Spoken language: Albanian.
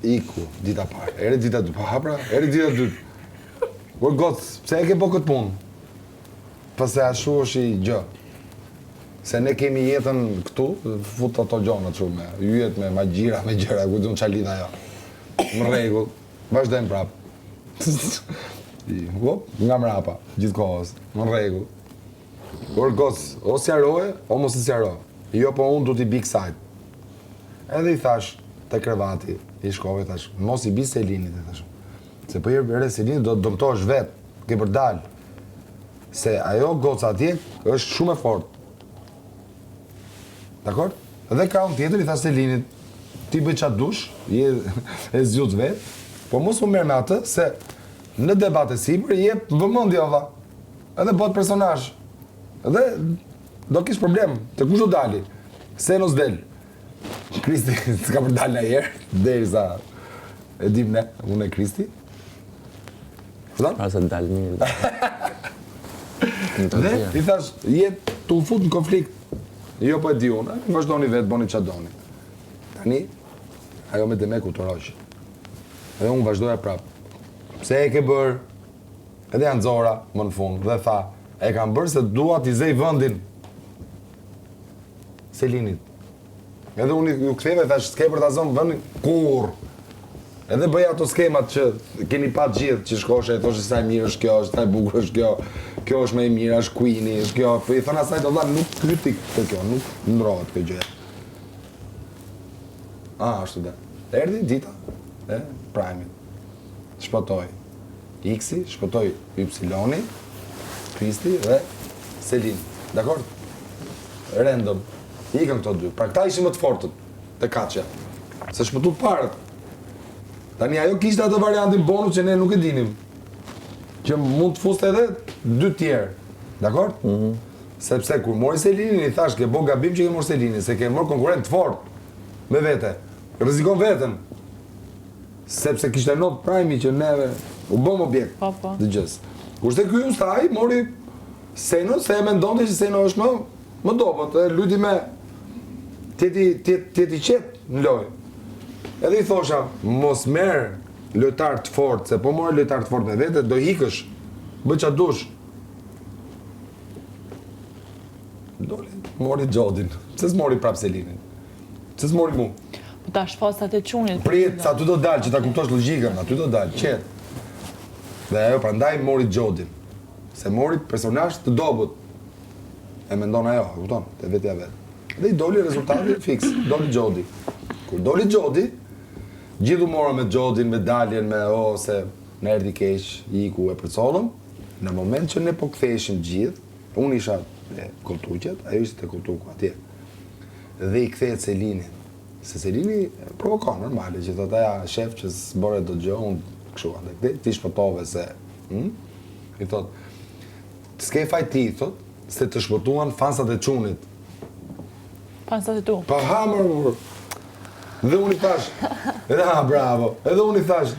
iku, dita parë, ere dita dytë, pa hapra, ere dita dytë. Por gocë, pse e ke po këtë punë? Pse ashtu është i gjë. Se ne kemi jetën këtu, fut ato gjona që me yjet, me magjira, me gjëra, ku dhënë qalita jo. Më rregull, vazhdojmë prapë. Nga mrapa, gjithë kohës, më rregull. Por gocë, o sjaroje, o mos i sjaroje. Jo, po unë du t'i bi kësajt. Edhe i thash, te krevati, i shkove, thash, mos i bi Selinit, thash. Se po jërë re Selinit, do të dëmtosh vetë, ke për dalë. Se ajo goca atje është shumë e fortë. Dakor? Edhe ka unë tjetër, i thash Selinit, ti bëj qatë dush, je e zgjut vetë, po mos më merr me atë, se në debate sipër, je vëmendje valla. Edhe bëhet personazh. Edhe do kish problem, të kush do dali? Se nos del. Kristi s'ka për dalë njëherë, derisa e dim ne, unë e Kristi. Fëtan? Pra se dalë mirë. Dhe i thash, jetë të u fut në konflikt. Jo po e di unë, vazhdoni vetë, boni që doni. Tani, ajo me Demeku të roqë. Edhe unë vazhdoja prapë. Pse e ke bërë? Edhe janë Zora, më në fund, dhe tha, e kam bërë se dua t'i zej vëndin Selinit. Edhe unë ju ktheva e thash, s'ke për t'a zonë vëndin, kur? Edhe bëja ato skemat që keni pa gjithë, që shkoshe, e thoshe sa e mirë është kjo, sa e bukur është kjo, kjo është me e mirë, është Queenie, është kjo, për i thënë asaj të dha, nuk kritik të kjo, nuk ndrohet kjo gjë. Ashtu dhe. Erdi dita e Prime-it. Shpëtoj X-i, shpëtoj Y-i, Kristi dhe Selin. Dakor? Random. Ikën këto dy. Pra këta ishin më të fortët të kaçja. Se shpëtu parët. Tani ajo kishte atë variantin bonus që ne nuk e dinim. Që mund të fuste edhe dy tjerë. Dakor? Sepse kur mori Selinin i thash ke bo gabim që ke mori Selinin, se ke mori konkurrent të fortë me vete. Rrezikon veten. Sepse kishte not Prime që neve u bëm objekt. Po. Dëgjës. Kurse ky ustaj mori Seno, se e mendonte që Seno është më dobët, e lyti me tjeti qetë në lojë. Edhe i thosha, mos merë lojtar të fortë, se po morë lojtar të fortë me vete, do hikësh, bë qatë dush. Doli, mori Gjodin, se s'mori prap Selinin, se s'mori mu. Po ta shfasat e qunit. Prit, sa ty do dalë, që ta kuptosh logjikën, aty do dalë, qetë. Dhe ajo prandaj mori Gjodin, se mori personazh të dobët. E mendon ajo, e kupton, te vetja vetë. Dhe i doli rezultati fiks, doli Gjodi. Kur doli Gjodi, gjithu mora me Gjodin, me daljen, me se në erdi keq, iku e përcollëm. Në moment që ne po ktheheshim gjithë, unë isha e kulturqet, ajo ishte e kulturku atje. Dhe i kthehet Selini. Se Selini provokon normale, që thot aja shef që s'bore do gjë, unë këshu andë, ti shpëtove se, i thot, s'ke fajti, thot, se të shpëtuan fansat e qunit. Fansat e tu. Pa hamër, dhe unë i thash, edhe bravo, edhe unë i thash,